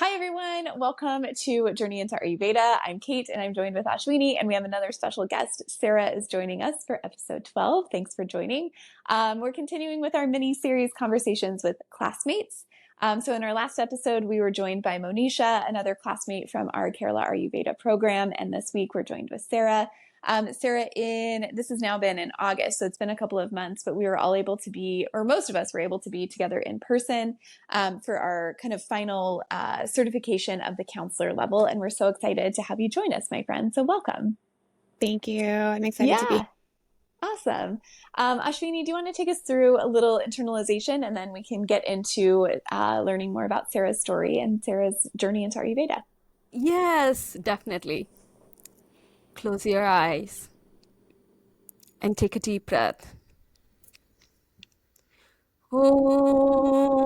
Hi, everyone. Welcome to Journey into Ayurveda. I'm Kate, and I'm joined with Ashwini, and we have another special guest. Sara is joining us for episode 12. Thanks for joining. We're continuing with our mini-series conversations with classmates. So in our last episode, we were joined by Monisha, another classmate from our Kerala Ayurveda program, and this week we're joined with Sara. Sara, this has now been in August, so it's been a couple of months, but we were all able to be, or most of us were able to be together in person for our kind of final certification of the counselor level. And we're so excited to have you join us, my friend. So welcome. Thank you. I'm excited to Yeah, be. awesome. Ashwini, do you want to take us through a little internalization and then we can get into learning more about Sara's story and Sara's journey into Ayurveda? Yes, definitely. Close your eyes and take a deep breath. Om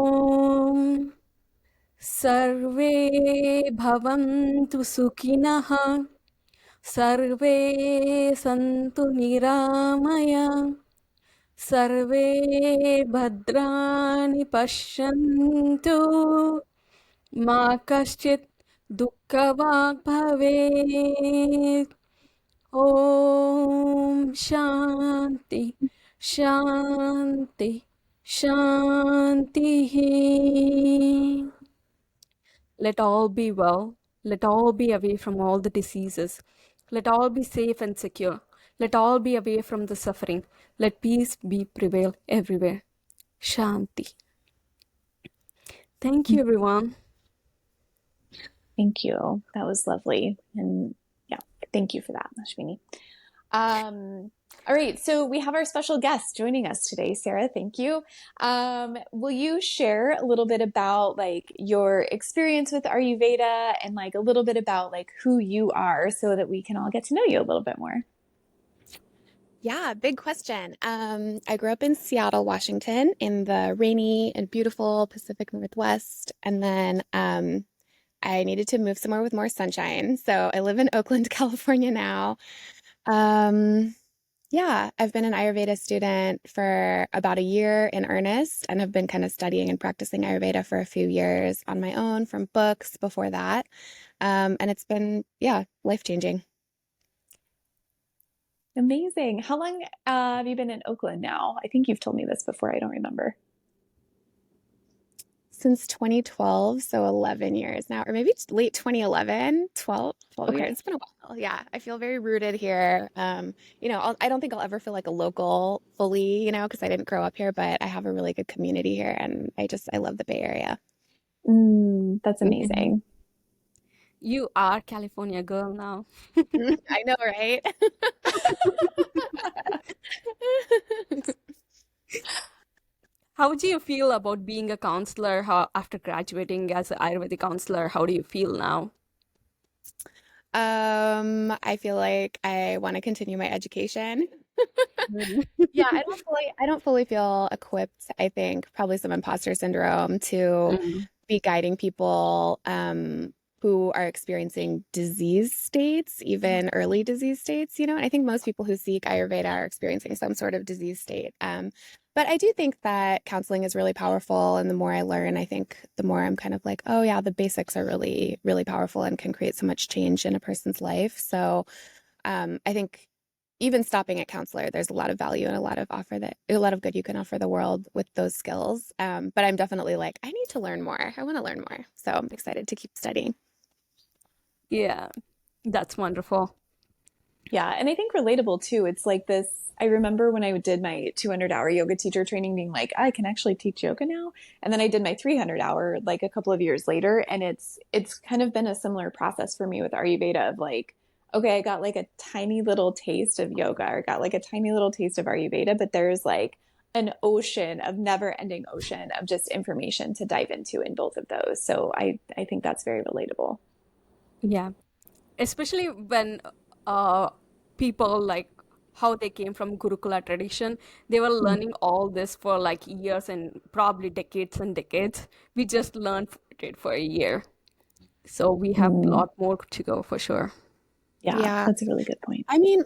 Sarve Bhavantu Sukhinah Sarve Santu Niramaya Sarve Bhadrani Pashyantu Ma Kaschit Dukkhavag Bhavet. Om Shanti, Shanti, Shanti. Let all be well. Let all be away from all the diseases. Let all be safe and secure. Let all be away from the suffering. Let peace be prevail everywhere. Shanti. Thank you, everyone. Thank you. That was lovely. And yeah, thank you for that, Ashwini. All right, so we have our special guest joining us today, Sara. Thank you. Will you share a little bit about like your experience with Ayurveda and like a little bit about like who you are so that we can all get to know you a little bit more? Yeah, big question. I grew up in Seattle, Washington, in the rainy and beautiful Pacific Northwest, and then I needed to move somewhere with more sunshine. So I live in Oakland, California now. Um, yeah, I've been an Ayurveda student for about a year in earnest and have been kind of studying and practicing Ayurveda for a few years on my own from books before that. And it's been, yeah, life-changing. Amazing. How long have you been in Oakland now? I think you've told me this before. I don't remember. Since 2012, so 11 years now, or maybe it's late 2011, 12 years. Okay. It's been a while. Yeah, I feel very rooted here. I don't think I'll ever feel like a local fully, because I didn't grow up here, but I have a really good community here and I love the Bay Area. That's Mhm. amazing. You are California girl now. I know, right? How do you feel about being a counselor? How, after graduating as an Ayurvedic counselor, how do you feel now? I feel like I want to continue my education. Mm. Yeah, I don't fully feel equipped, I think, probably some imposter syndrome to Mm. be guiding people who are experiencing disease states, even early disease states, and I think most people who seek Ayurveda are experiencing some sort of disease state. But I do think that counseling is really powerful, and the more I learn, I think the more I'm kind of like, oh yeah, the basics are really, really powerful and can create so much change in a person's life. So I think even stopping at counselor, there's a lot of value and a lot of good you can offer the world with those skills. But I'm definitely like, I need to learn more. I want to learn more. So I'm excited to keep studying. Yeah, that's wonderful. Yeah, and I think relatable too. It's like this. I remember when I did my 200-hour yoga teacher training being like, I can actually teach yoga now. And then I did my 300-hour like a couple of years later, and it's kind of been a similar process for me with Ayurveda of like, okay, I got like a tiny little taste of yoga or got like a tiny little taste of Ayurveda, but there's like an ocean of never-ending ocean of just information to dive into in both of those. So I think that's very relatable. Yeah, especially when uh, people like how they came from Gurukula tradition, they were Mm. learning all this for like years and probably decades and decades. We just learned it for a year. So we have a Mm. lot more to go for sure. Yeah, Yeah. that's a really good point. I mean,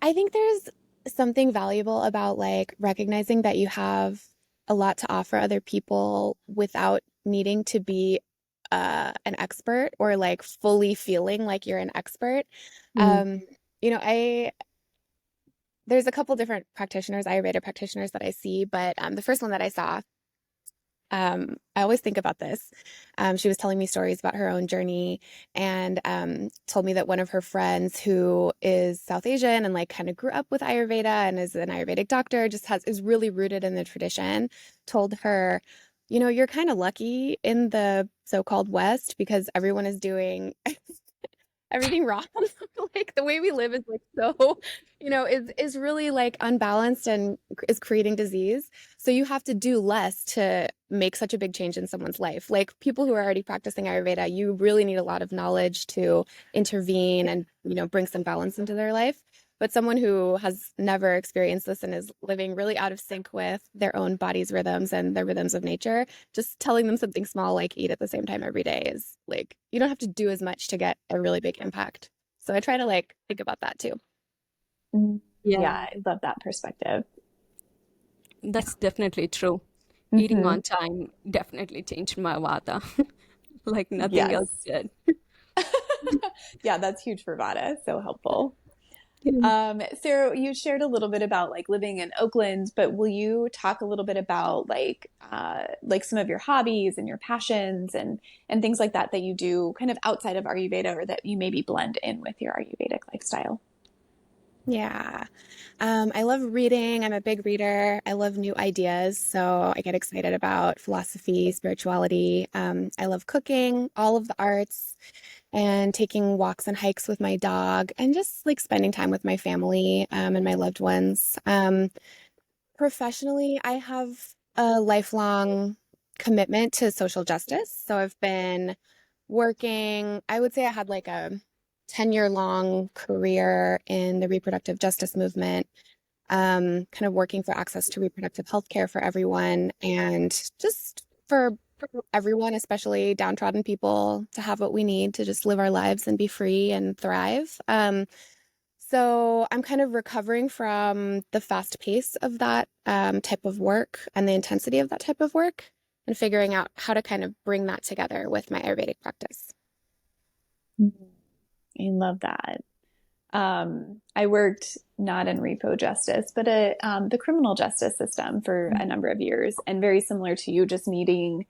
I think there's something valuable about like recognizing that you have a lot to offer other people without needing to be an expert or like fully feeling like you're an expert. Mm. You know, there's a couple different practitioners, Ayurveda practitioners that I see, but the first one that I saw, I always think about this. She was telling me stories about her own journey and told me that one of her friends who is South Asian and like kind of grew up with Ayurveda and is an Ayurvedic doctor, is really rooted in the tradition, told her, you know, you're kind of lucky in the so-called West because everyone is doing everything wrong. Like the way we live is like so, you know, is really like unbalanced and is creating disease. So you have to do less to make such a big change in someone's life. Like people who are already practicing Ayurveda, you really need a lot of knowledge to intervene and, you know, bring some balance into their life. But someone who has never experienced this and is living really out of sync with their own body's rhythms and the rhythms of nature, just telling them something small like eat at the same time every day is like, you don't have to do as much to get a really big impact. So I try to like think about that too. Yeah, Yeah, I love that perspective. that's definitely true. Eating Hmm. on time definitely changed my vata like nothing Yes. else did. Yeah, that's huge for Vada. So helpful. Yeah. Sarah, you shared a little bit about like living in Oakland, but will you talk a little bit about like some of your hobbies and your passions and things like that that you do kind of outside of Ayurveda or that you maybe blend in with your Ayurvedic lifestyle? Yeah. I love reading. I'm a big reader. I love new ideas. So I get excited about philosophy, spirituality. I love cooking, all of the arts, and taking walks and hikes with my dog, and just like spending time with my family, and my loved ones. Professionally, I have a lifelong commitment to social justice. So I've been working, I would say I had like a 10-year long career in the reproductive justice movement, kind of working for access to reproductive health care for everyone and just for everyone, especially downtrodden people, to have what we need to just live our lives and be free and thrive. So I'm kind of recovering from the fast pace of that type of work and the intensity of that type of work and figuring out how to kind of bring that together with my Ayurvedic practice. I love that. I worked not in repo justice, but the criminal justice system for a number of years, and very similar to you, just needing,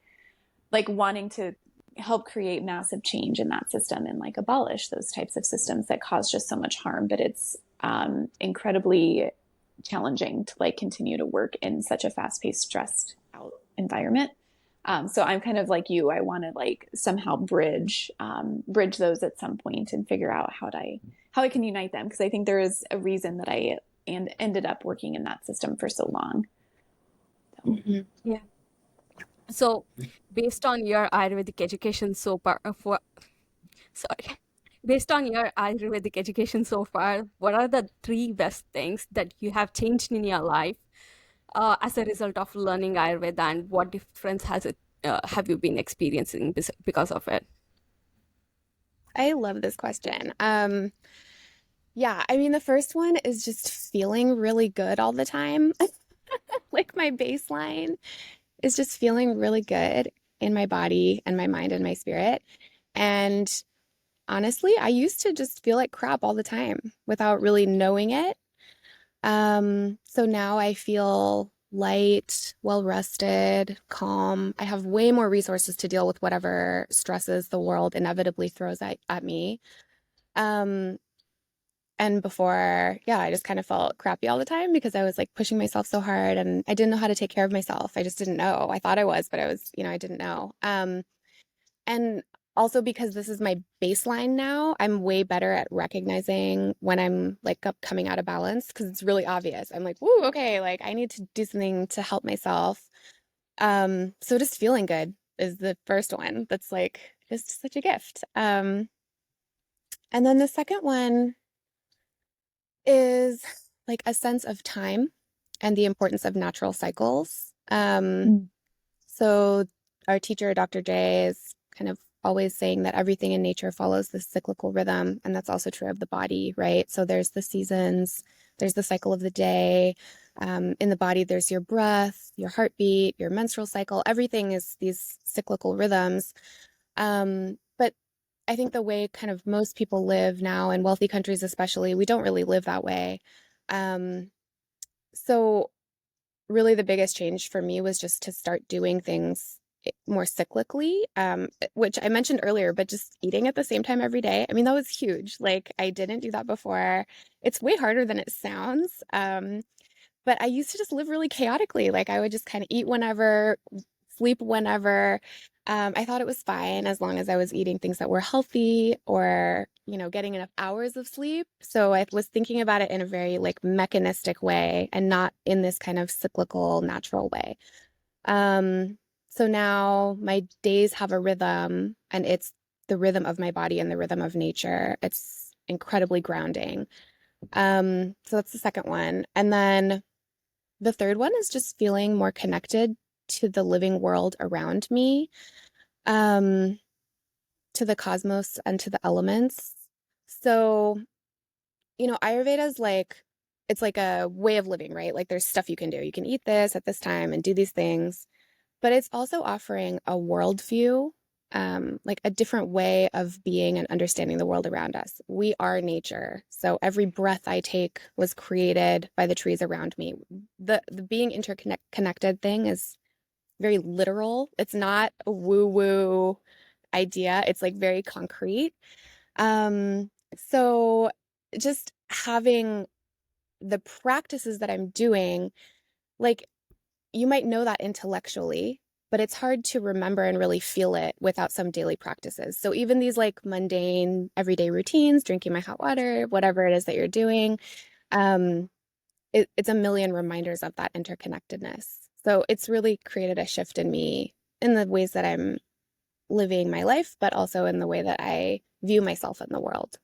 like, wanting to help create massive change in that system and like abolish those types of systems that cause just so much harm. But it's incredibly challenging to like continue to work in such a fast-paced, stressed out environment. So I'm kind of like you. I want to like somehow bridge those at some point and figure out how I can unite them, because I think there is a reason that I ended up working in that system for so long. Mhm. Yeah. So, based on your Ayurvedic education so far, sorry, based on your Ayurvedic education so far, what are the three best things that you have changed in your life as a result of learning Ayurveda, and what difference has it have you been experiencing because of it? I love this question. Yeah, I mean, the first one is just feeling really good all the time. Like my baseline is just feeling really good in my body and my mind and my spirit. And honestly, I used to just feel like crap all the time without really knowing it. So now I feel light, well rested, calm. I have way more resources to deal with whatever stresses the world inevitably throws at me. Um, and before, yeah, I just kind of felt crappy all the time because I was like pushing myself so hard and I didn't know how to take care of myself. I just didn't know. I thought I was, but I was, you know, I didn't know. And also because this is my baseline now, I'm way better at recognizing when I'm like coming out of balance because it's really obvious. I'm like, woo, okay, like I need to do something to help myself. So just feeling good is the first one. That's like just such a gift. And then the second one is like a sense of time and the importance of natural cycles. Mm. So our teacher, Dr. J, is kind of always saying that everything in nature follows this cyclical rhythm, and that's also true of the body, right? So there's the seasons, there's the cycle of the day. In the body, there's your breath, your heartbeat, your menstrual cycle. Everything is these cyclical rhythms. But I think the way kind of most people live now in wealthy countries, especially, we don't really live that way. So really the biggest change for me was just to start doing things more cyclically, which I mentioned earlier, but just eating at the same time every day. I mean, that was huge. Like I didn't do that before. It's way harder than it sounds. But I used to just live really chaotically. Like I would just kind of eat whenever, sleep whenever. I thought it was fine as long as I was eating things that were healthy or, getting enough hours of sleep. So I was thinking about it in a very like mechanistic way and not in this kind of cyclical, natural way. So now my days have a rhythm and it's the rhythm of my body and the rhythm of nature. It's incredibly grounding. So that's the second one. And then the third one is just feeling more connected to the living world around me, to the cosmos and to the elements. So, Ayurveda is it's like a way of living, right? Like there's stuff you can do. You can eat this at this time and do these things, but it's also offering a worldview, like a different way of being and understanding the world around us. We are nature. So every breath I take was created by the trees around me. The being interconnected thing is very literal. It's not a woo-woo idea. It's like very concrete. So just having the practices that I'm doing, like you might know that intellectually, but it's hard to remember and really feel it without some daily practices. So even these like mundane everyday routines, drinking my hot water, whatever it is that you're doing, um, it's a million reminders of that interconnectedness. So it's really created a shift in me in the ways that I'm living my life, but also in the way that I view myself in the world.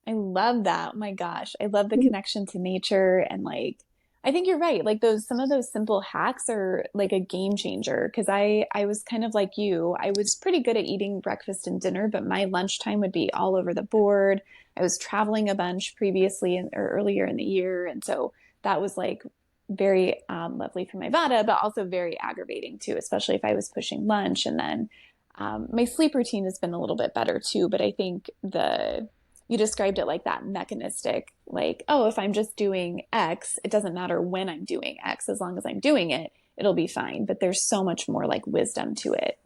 I love that. Oh my gosh. I love the connection to nature and like I think you're right. Like some of those simple hacks are like a game changer because I was kind of like you. I was pretty good at eating breakfast and dinner, but my lunchtime would be all over the board. I was traveling a bunch previously or earlier in the year, and so that was like very lovely for my vata, but also very aggravating too, especially if I was pushing lunch. And then my sleep routine has been a little bit better too, but I think the you described it like that mechanistic, like, oh, if I'm just doing X, it doesn't matter when I'm doing X, as long as I'm doing it, it'll be fine. But there's so much more like wisdom to it.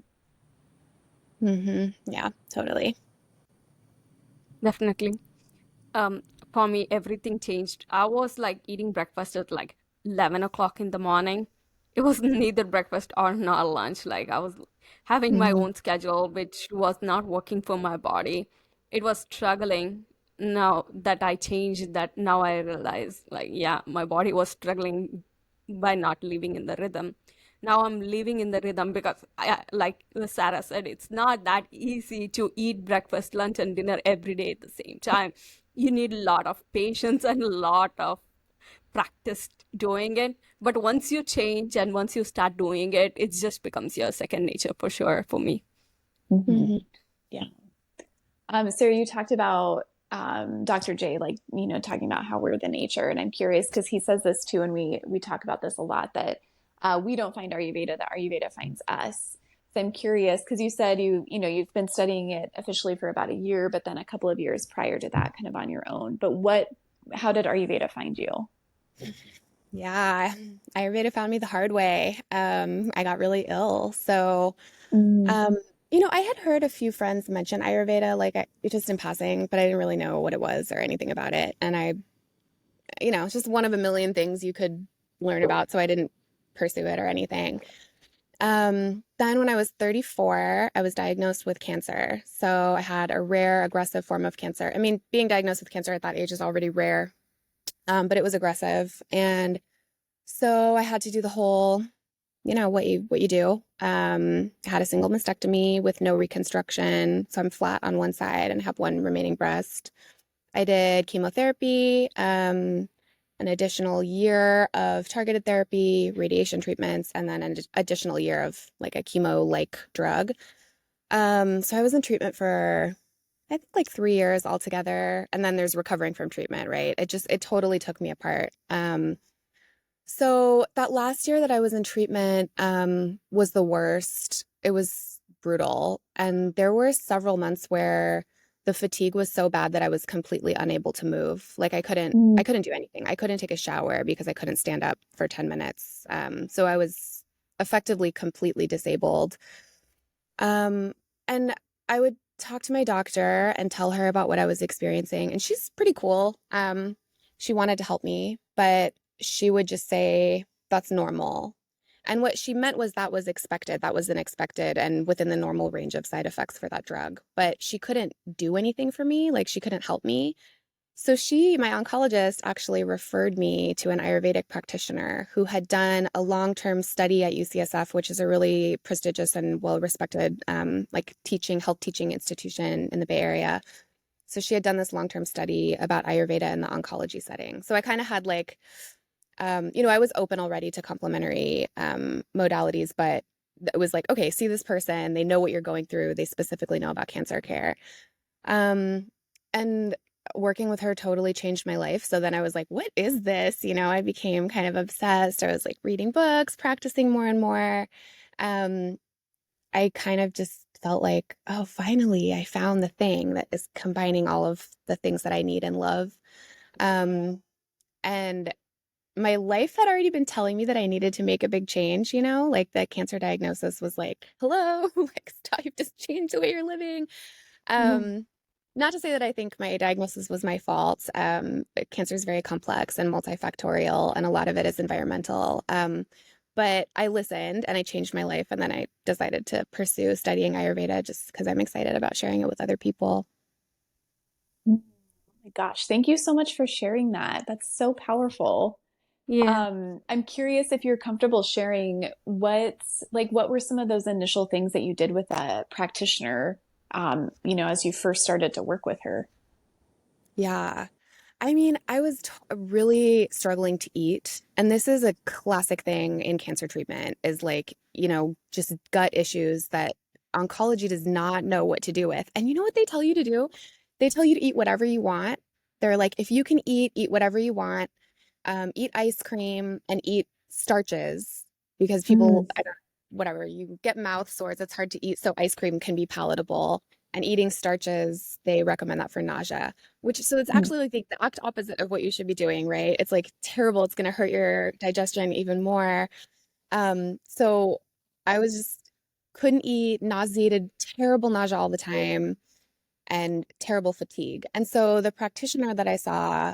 Yeah, totally. Definitely. Um, for me, everything changed. I was like eating breakfast at like 11 o'clock in the morning. It was neither breakfast or not lunch. Like I was having my Hmm. own schedule, which was not working for my body. It was struggling. Now that I changed that, now I realize like, yeah, my body was struggling by not living in the rhythm. Now I'm living in the rhythm because like Sarah said, it's not that easy to eat breakfast, lunch, and dinner every day at the same time. You need a lot of patience and a lot of practice doing it. But once you change and once you start doing it, it just becomes your second nature for sure for me. Mm-hmm. Hmm. Yeah. So you talked about Dr. J, like, talking about how we're the nature. And I'm curious because he says this too, and we talk about this a lot, that we don't find Ayurveda, that Ayurveda finds us. So I'm curious because you said you've been studying it officially for about a year, but then a couple of years prior to that, kind of on your own. But how did Ayurveda find you? Yeah, Ayurveda found me the hard way. I got really ill. So, Mm. um, I had heard a few friends mention Ayurveda, like just in passing, but I didn't really know what it was or anything about it. And it's just one of a million things you could learn about, so I didn't pursue it or anything. Then when I was 34, I was diagnosed with cancer. So I had a rare aggressive form of cancer. I mean, being diagnosed with cancer at that age is already rare, but it was aggressive. And so I had to do the whole, what you do. I had a single mastectomy with no reconstruction. So I'm flat on one side and have one remaining breast. I did chemotherapy, an additional year of targeted therapy, radiation treatments, and then an additional year of like a chemo-like drug. So I was in treatment for I think like 3 years altogether. And then there's recovering from treatment, right? It totally took me apart. So that last year that I was in treatment was the worst. It was brutal. And there were several months where the fatigue was so bad that I was completely unable to move. Like Mm. I couldn't do anything. I couldn't take a shower because I couldn't stand up for 10 minutes. So I was effectively completely disabled. Um, and I would talk to my doctor and tell her about what I was experiencing, and she's pretty cool. She wanted to help me, but she would just say, that's normal. And what she meant was that was expected, that was unexpected and within the normal range of side effects for that drug. But she couldn't do anything for me, like she couldn't help me. So my oncologist, actually referred me to an Ayurvedic practitioner who had done a long-term study at UCSF, which is a really prestigious and well-respected like health teaching institution in the Bay Area. So she had done this long-term study about Ayurveda in the oncology setting. So I kind of had like, I was open already to complementary modalities, but it was like, okay, see this person, they know what you're going through, they specifically know about cancer care. Um, and working with her totally changed my life. So then I was like, what is this? I became kind of obsessed. I was like reading books, practicing more and more. Um, I kind of just felt like, oh, finally, I found the thing that is combining all of the things that I need and love. And my life had already been telling me that I needed to make a big change, like the cancer diagnosis was like, hello, like stop, you've just changed the way you're living. Mhm. Not to say that I think my diagnosis was my fault. Cancer is very complex and multifactorial, and a lot of it is environmental. But I listened and I changed my life. And then I decided to pursue studying Ayurveda just because I'm excited about sharing it with other people. Oh my gosh, thank you so much for sharing that. That's so powerful. Yeah. I'm curious if you're comfortable sharing what were some of those initial things that you did with that practitioner, as you first started to work with her. Yeah. I mean, I was really struggling to eat. And this is a classic thing in cancer treatment is like, just gut issues that oncology does not know what to do with. And you know what they tell you to do? They tell you to eat whatever you want. They're like, if you can eat whatever you want, eat ice cream and eat starches because people, Mm, I don't, whatever, you get mouth sores, it's hard to eat. So ice cream can be palatable. And eating starches, they recommend that for nausea, so it's mm, actually like the exact opposite of what you should be doing, right? It's like terrible. It's going to hurt your digestion even more. So I was just couldn't eat, nauseated, terrible nausea all the time and terrible fatigue. And so the practitioner that I saw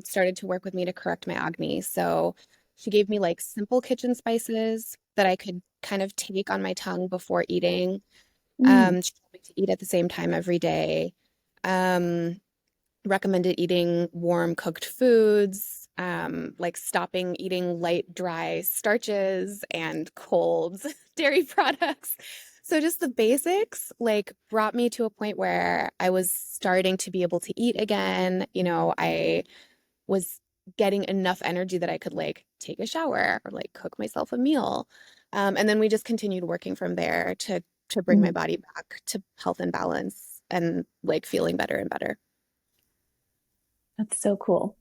started to work with me to correct my acne. So she gave me like simple kitchen spices that I could kind of take on my tongue before eating. mm, She told me to eat at the same time every day. Um, Recommended eating warm cooked foods, like stopping eating light, dry starches and cold dairy products. So just the basics like brought me to a point where I was starting to be able to eat again. I was getting enough energy that I could like take a shower or like cook myself a meal. And then we just continued working from there to bring my mm. body back to health and balance and like feeling better and better. That's so cool.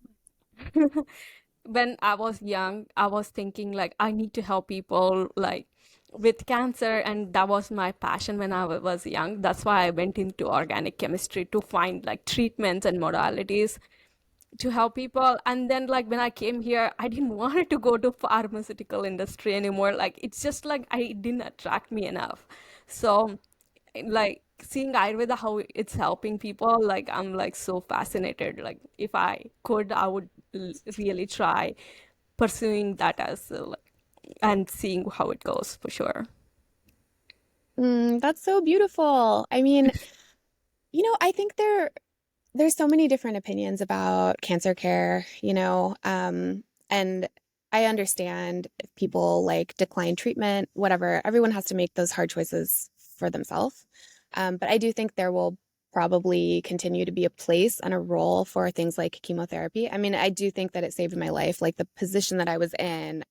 When I was young, I was thinking like I need to help people like with cancer, and that was my passion when I was young. That's why I went into organic chemistry to find like treatments and modalities to help people. And then like when I came here, I didn't want to go to pharmaceutical industry anymore. Like it's just like it didn't attract me enough. So like seeing Ayurveda how it's helping people, like I'm like so fascinated. Like if I could, I would really try pursuing that as like, and seeing how it goes for sure. That's so beautiful. I mean, I think there's so many different opinions about cancer care, and I understand if people like decline treatment, whatever. Everyone has to make those hard choices for themselves. But I do think there will probably continue to be a place and a role for things like chemotherapy. I mean, I do think that it saved my life. Like the position that I was in,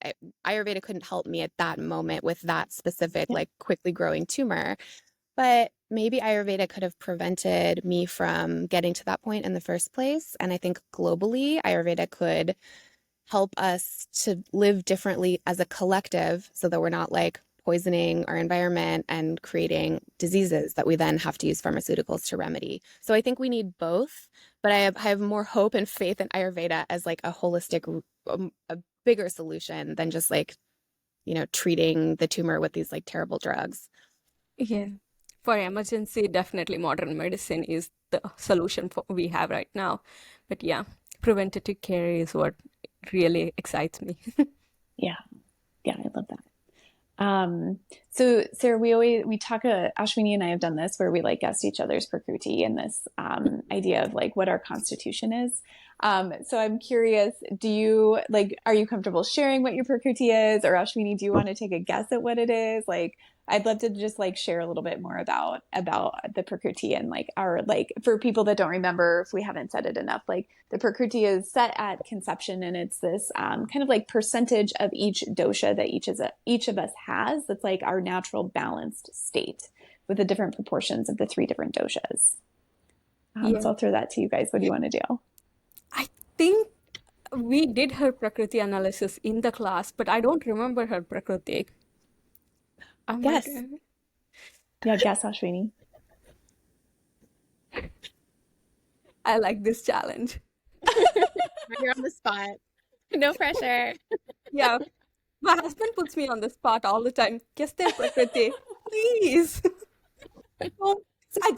Ayurveda couldn't help me at that moment with that specific, Yeah. like quickly growing tumor. But maybe Ayurveda could have prevented me from getting to that point in the first place. And I think globally, Ayurveda could help us to live differently as a collective so that we're not like poisoning our environment and creating diseases that we then have to use pharmaceuticals to remedy. So I think we need both, but I have more hope and faith in Ayurveda as like a holistic, a bigger solution than just like, treating the tumor with these like terrible drugs. Yeah. For emergency, definitely modern medicine is the solution we have right now. But yeah, preventative care is what really excites me. Yeah. Yeah, I love that. So Sarah, we talk, Ashwini and I have done this where we like guess each other's Prakruti and this idea of like what our constitution is. So I'm curious, are you comfortable sharing what your Prakruti is? Or Ashwini, do you want to take a guess at what it is? Like, I'd love to just like share a little bit more about the Prakruti and like for people that don't remember, if we haven't said it enough, like the Prakruti is set at conception, and it's this kind of like percentage of each dosha that each of us has. That's like our natural balanced state with the different proportions of the three different doshas. Yeah. So I'll throw that to you guys. What do you want to do? I think we did her Prakruti analysis in the class, but I don't remember her Prakruti. Yes. Yeah, guess, Ashwini. I like this challenge. You're on the spot. No pressure. Yeah. My husband puts me on the spot all the time. Guess their Prakruti. Please. I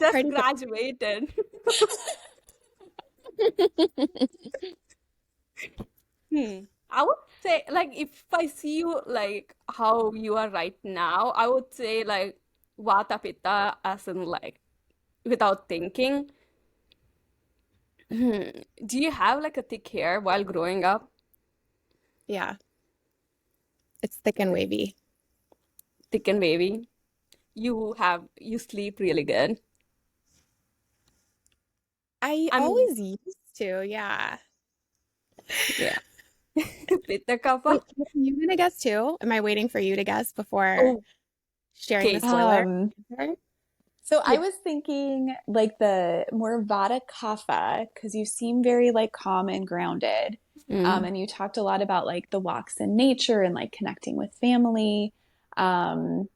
just graduated. I would say, like, if I see you like how you are right now, I would say like Vata Pitta, as in like without thinking. Do you have like a thick hair while growing up? Yeah. It's thick and wavy. Thick and wavy. You sleep really good. I always used to, yeah. Yeah. Pitta Kappa. Wait, are you gonna guess too? Am I waiting for you to guess before sharing the spoiler? So I was thinking like the more Vata Kapha, because you seem very like calm and grounded. And you talked a lot about like the walks in nature and like connecting with family. And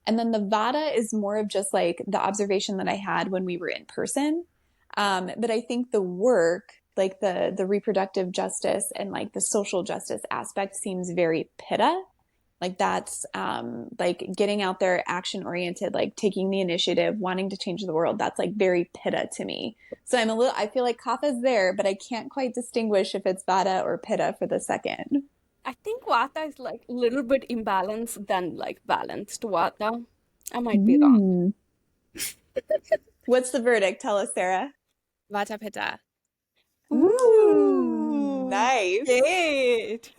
then the Vata is more of just like the observation that I had when we were in person. But I think the work, like the reproductive justice and like the social justice aspect seems very Pitta. Like that's like getting out there, action oriented, like taking the initiative, wanting to change the world. That's like very Pitta to me. So I feel like Kapha's there, but I can't quite distinguish if it's Vata or Pitta for the second. I think Vata is like a little bit imbalanced than like balanced Vata. I might be wrong. What's the verdict? Tell us, Sarah. Vata Pitta. Ooh, nice. Kate.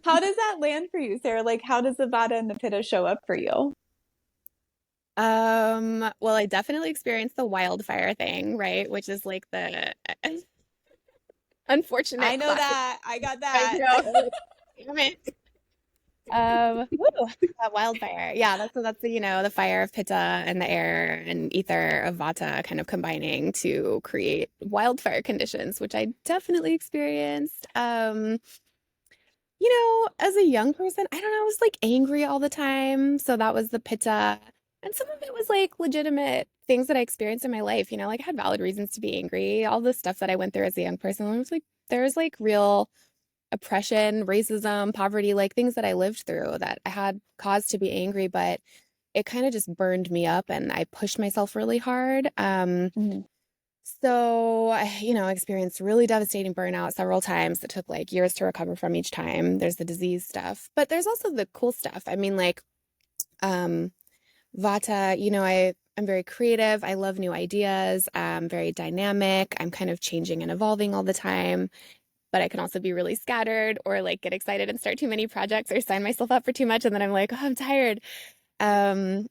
How does that land for you, Sarah? Like, how does the Vata and the Pitta show up for you? Well, I definitely experienced the wildfire thing, right? Which is like the unfortunate. I know that. I got that. Damn it. That wildfire. Yeah, that's the fire of Pitta and the air and ether of Vata kind of combining to create wildfire conditions, which I definitely experienced. As a young person, I don't know, I was like angry all the time. So that was the Pitta. And some of it was like legitimate things that I experienced in my life, like I had valid reasons to be angry. All the stuff that I went through as a young person, it was like there's like real oppression, racism, poverty, like things that I lived through that I had cause to be angry, but it kind of just burned me up and I pushed myself really hard. So I experienced really devastating burnout several times that took like years to recover from each time. There's the disease stuff, but there's also the cool stuff. I mean, like, Vata, I'm very creative. I love new ideas. I'm very dynamic. I'm kind of changing and evolving all the time. But I can also be really scattered or like get excited and start too many projects or sign myself up for too much. And then I'm like, oh, I'm tired. And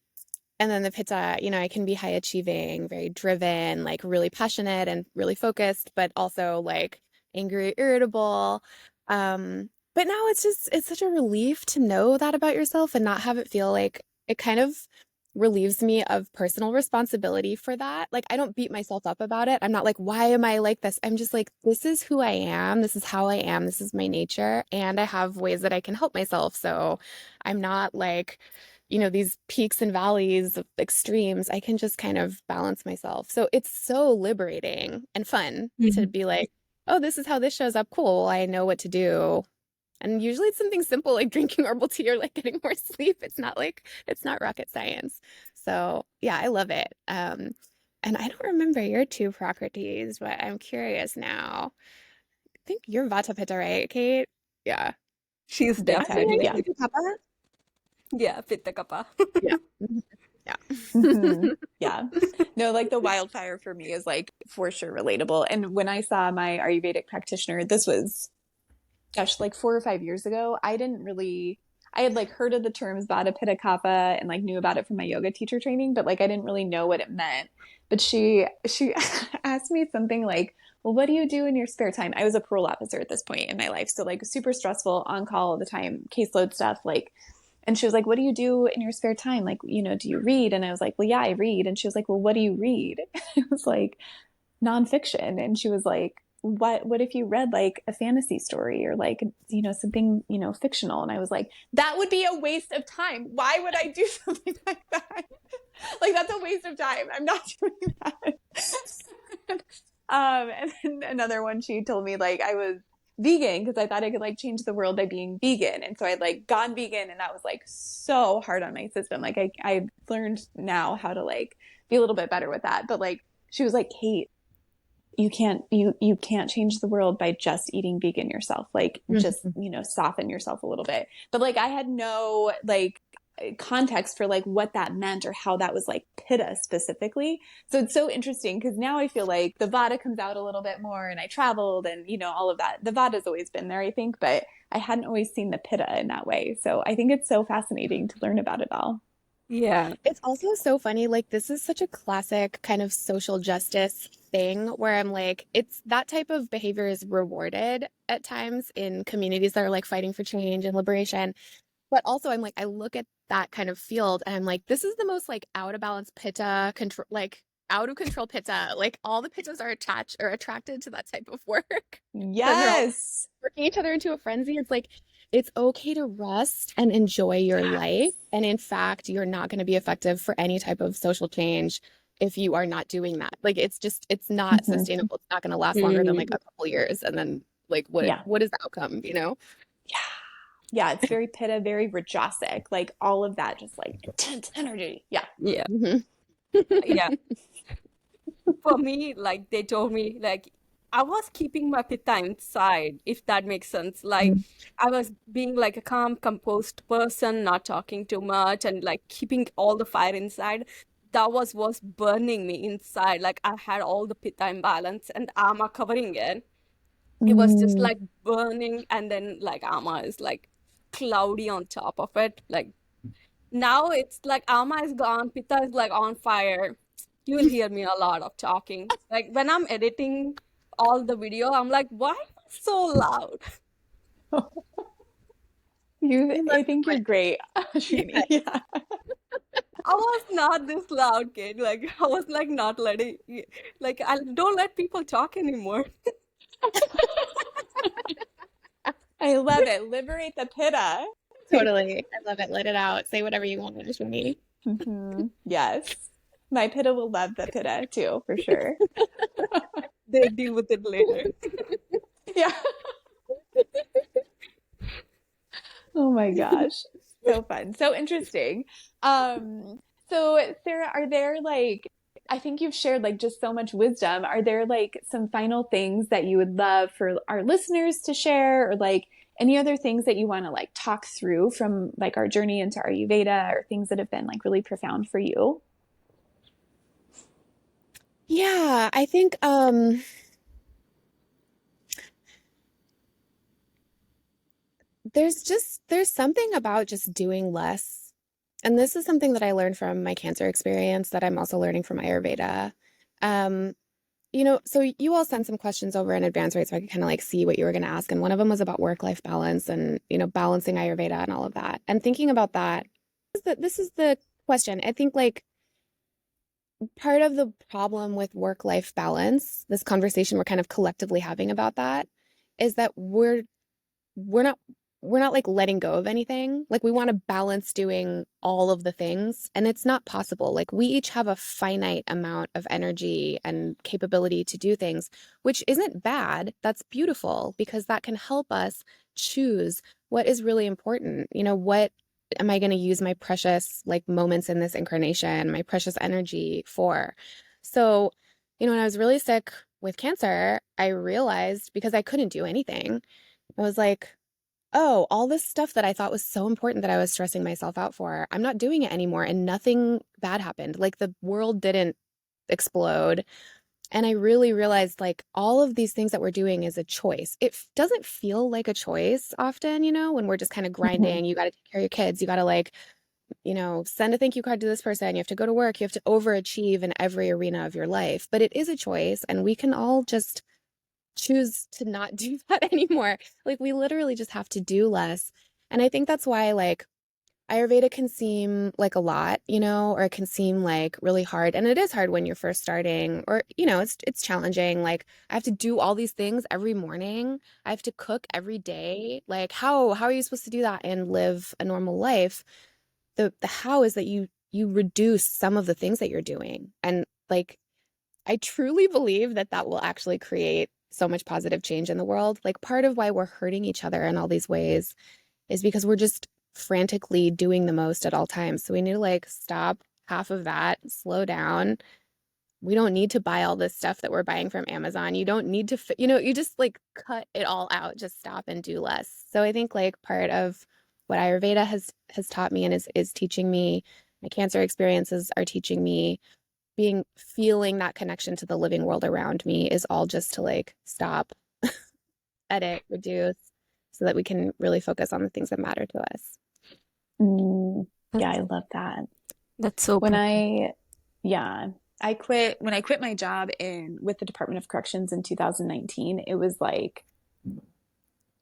then the Pitta, I can be high achieving, very driven, like really passionate and really focused, but also like angry, irritable. But now it's such a relief to know that about yourself and not have it feel like it kind of relieves me of personal responsibility for that. Like, I don't beat myself up about it. I'm not like, why am I like this? I'm just like, this is who I am. This is how I am. This is my nature. And I have ways that I can help myself. So I'm not like, these peaks and valleys of extremes. I can just kind of balance myself. So it's so liberating and fun to be like, oh, this is how this shows up. Cool. I know what to do. And usually it's something simple like drinking herbal tea or like getting more sleep. It's not rocket science. So yeah, I love it. And I don't remember your two Prakrutis, but I'm curious now. I think you're Vata Pitta, right, Kate? Yeah. She's Big time, definitely. yeah. Yeah, Pitta Kappa. Yeah. Yeah. Yeah. No, like the wildfire for me is like for sure relatable. And when I saw my Ayurvedic practitioner, this was, gosh, like 4 or 5 years ago, I had like heard of the terms Vata Pitta Kapha and like knew about it from my yoga teacher training, but like I didn't really know what it meant. But she asked me something like, well, what do you do in your spare time? I was a parole officer at this point in my life. So like super stressful, on call all the time, caseload stuff, like. And she was like, what do you do in your spare time? Like, do you read? And I was like, well, yeah, I read. And she was like, well, what do you read? I was like, nonfiction. And she was like, what if you read like a fantasy story or like, something, fictional? And I was like, that would be a waste of time. Why would I do something like that? Like, that's a waste of time. I'm not doing that. And then another one, she told me like I was vegan because I thought I could like change the world by being vegan. And so I'd like gone vegan, and that was like so hard on my system. Like I learned now how to like be a little bit better with that. But like she was like, Kate, you can't change the world by just eating vegan yourself. Like just, soften yourself a little bit. But like I had no like context for like what that meant or how that was like pitta specifically. So it's so interesting because now I feel like the vata comes out a little bit more, and I traveled and all of that. The vata's always been there, I think, but I hadn't always seen the pitta in that way. So I think it's so fascinating to learn about it all. Yeah. It's also so funny. Like, this is such a classic kind of social justice thing where I'm like, it's that type of behavior is rewarded at times in communities that are like fighting for change and liberation. But also, I'm like, I look at that kind of field and I'm like, this is the most like out of balance pitta control, like out of control pitta. Like, all the pittas are attached or attracted to that type of work. Yes. Working each other into a frenzy. It's like, it's okay to rest and enjoy your life. And in fact, you're not going to be effective for any type of social change if you are not doing that. Like, it's not sustainable. It's not going to last longer than like a couple years. And then like, what is the outcome, Yeah. Yeah. It's very pitta, very rajasic, like all of that, just like intense energy. Yeah. Yeah. Yeah. For me, like they told me, like I was keeping my pitta inside, if that makes sense. Like I was being like a calm, composed person, not talking too much, and like keeping all the fire inside. That was burning me inside. Like I had all the pitta imbalance and ama covering it. It was just like burning, and then like ama is like cloudy on top of it. Like now it's like ama is gone, pitta is like on fire. You will hear me a lot of talking. Like when I'm editing all the video, I'm like, why am I so loud? I think you're great, Ashwini. Yeah. I was not this loud, kid. Like I was like not letting, like I don't let people talk anymore. I love it. Liberate the pitta. Totally. I love it. Let it out. Say whatever you want, Ashwini. Yes. My pitta will love the pitta too, for sure. They deal with it later. Yeah. Oh my gosh. So fun. So interesting. So Sara, are there like, I think you've shared like just so much wisdom. Are there like some final things that you would love for our listeners to share, or like any other things that you want to like talk through from like our journey into Ayurveda, or things that have been like really profound for you? Yeah, I think there's something about just doing less. And this is something that I learned from my cancer experience that I'm also learning from Ayurveda. So you all sent some questions over in advance, right? So I could kind of like see what you were going to ask. And one of them was about work-life balance and, balancing Ayurveda and all of that. And thinking about that, this is the question. I think like part of the problem with work-life balance, this conversation we're kind of collectively having about that, is that we're not we're not like letting go of anything. Like we want to balance doing all of the things, and it's not possible. Like we each have a finite amount of energy and capability to do things, which isn't bad. That's beautiful because that can help us choose what is really important. You know, what am I going to use my precious like moments in this incarnation, my precious energy for? So, you know, when I was really sick with cancer, I realized because I couldn't do anything, I was like, oh, all this stuff that I thought was so important that I was stressing myself out for, I'm not doing it anymore. And nothing bad happened. Like the world didn't explode. And I really realized like all of these things that we're doing is a choice. It doesn't feel like a choice often, you know, when we're just kind of grinding. You got to take care of your kids. You got to like, you know, send a thank you card to this person. You have to go to work. You have to overachieve in every arena of your life. But it is a choice. And we can all just choose to not do that anymore. Like we literally just have to do less. And I think that's why like Ayurveda can seem like a lot, you know, or it can seem like really hard. And it is hard when you're first starting or, you know, it's challenging. Like I have to do all these things every morning. I have to cook every day. Like how are you supposed to do that and live a normal life? The how is that you reduce some of the things that you're doing. And like I truly believe that that will actually create so much positive change in the world. Like part of why we're hurting each other in all these ways is because we're just frantically doing the most at all times. So we need to like stop half of that, slow down. We don't need to buy all this stuff that we're buying from Amazon. You don't need to, you know, you just like cut it all out, just stop and do less. So I think like part of what Ayurveda has taught me and is teaching me, my cancer experiences are teaching me feeling that connection to the living world around me is all just to like stop, edit, reduce, so that we can really focus on the things that matter to us. Yeah, I love that. That's so When perfect. when I quit my job with the Department of Corrections in 2019, it was like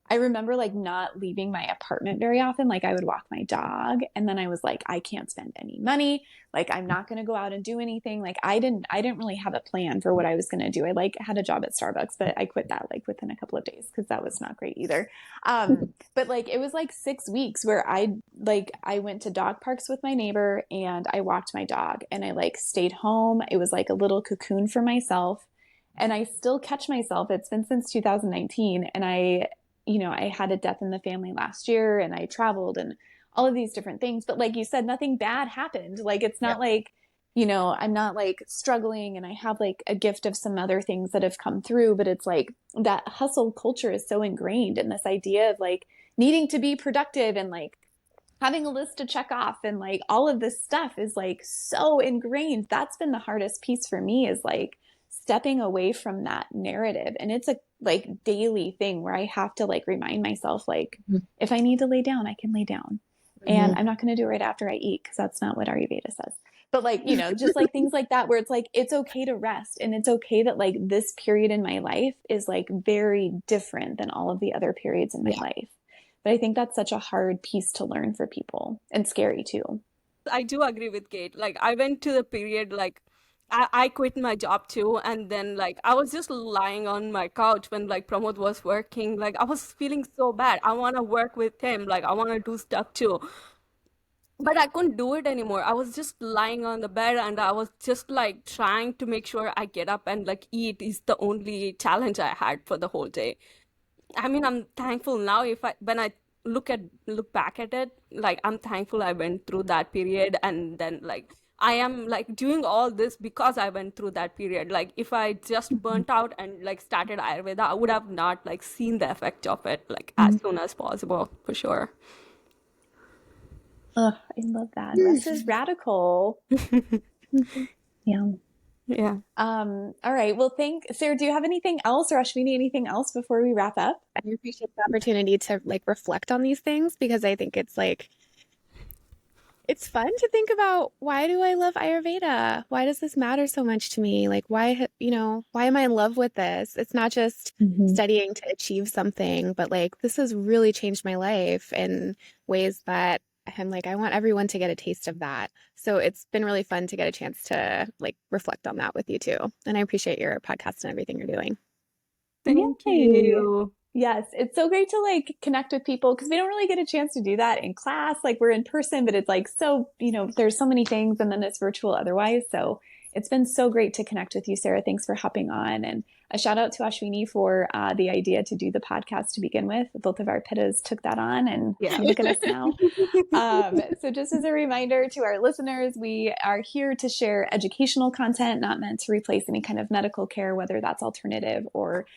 I remember like not leaving my apartment very often. Like I would walk my dog and then I was like, I can't spend any money. Like I'm not going to go out and do anything. Like I didn't really have a plan for what I was going to do. I like had a job at Starbucks, but I quit that like within a couple of days because that was not great either. But like it was like 6 weeks where I went to dog parks with my neighbor and I walked my dog and I like stayed home. It was like a little cocoon for myself. And I still catch myself. It's been since 2019 and I had a death in the family last year and I traveled and all of these different things. But like you said, nothing bad happened. Like it's not like, I'm not like struggling and I have like a gift of some other things that have come through. But it's like that hustle culture is so ingrained in this idea of like needing to be productive and like having a list to check off and like all of this stuff is like so ingrained. That's been the hardest piece for me is like stepping away from that narrative. And it's a like daily thing where I have to like remind myself, like, if I need to lay down, I can lay down. And I'm not going to do it right after I eat because that's not what Ayurveda says. But like, just like things like that, where it's like, it's okay to rest. And it's okay that like this period in my life is like very different than all of the other periods in my life. But I think that's such a hard piece to learn for people and scary too. I do agree with Kate. Like I went to the period like I quit my job too, and then like I was just lying on my couch when like Pramod was working. Like I was feeling so bad. I want to work with him. Like I want to do stuff too, but I couldn't do it anymore. I was just lying on the bed and I was just like trying to make sure I get up and like eat is the only challenge I had for the whole day. I mean, I'm thankful now if I when I look back at it, like I'm thankful I went through that period and then like I am like doing all this because I went through that period. Like if I just burnt out and like started Ayurveda, I would have not like seen the effect of it like as soon as possible for sure. Ugh, I love that. Rest is radical. Yeah. Yeah. All right. Well, Sarah, do you have anything else or Ashwini, anything else before we wrap up? I appreciate the opportunity to like reflect on these things because I think it's like it's fun to think about why do I love Ayurveda? Why does this matter so much to me? Like why, why am I in love with this? It's not just studying to achieve something, but like this has really changed my life in ways that I'm like, I want everyone to get a taste of that. So it's been really fun to get a chance to like reflect on that with you too. And I appreciate your podcast and everything you're doing. Thank Yay. you. Yes, it's so great to like connect with people because we don't really get a chance to do that in class. Like we're in person, but it's like so, there's so many things and then it's virtual otherwise. So it's been so great to connect with you, Sarah. Thanks for hopping on. And a shout out to Ashwini for the idea to do the podcast to begin with. Both of our pittas took that on and Yeah. look at us now. So just as a reminder to our listeners, we are here to share educational content, not meant to replace any kind of medical care, whether that's alternative or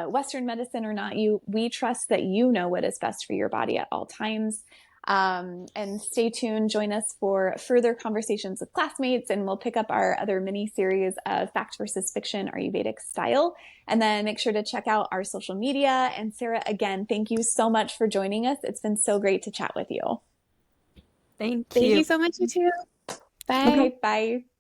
Western medicine or not. We trust that you know what is best for your body at all times. And stay tuned. Join us for further conversations with classmates, and we'll pick up our other mini series of fact versus fiction Ayurvedic style. And then make sure to check out our social media. And Sarah, again, thank you so much for joining us. It's been so great to chat with you. Thank Thank you you. so much, you too. Bye. Okay, bye.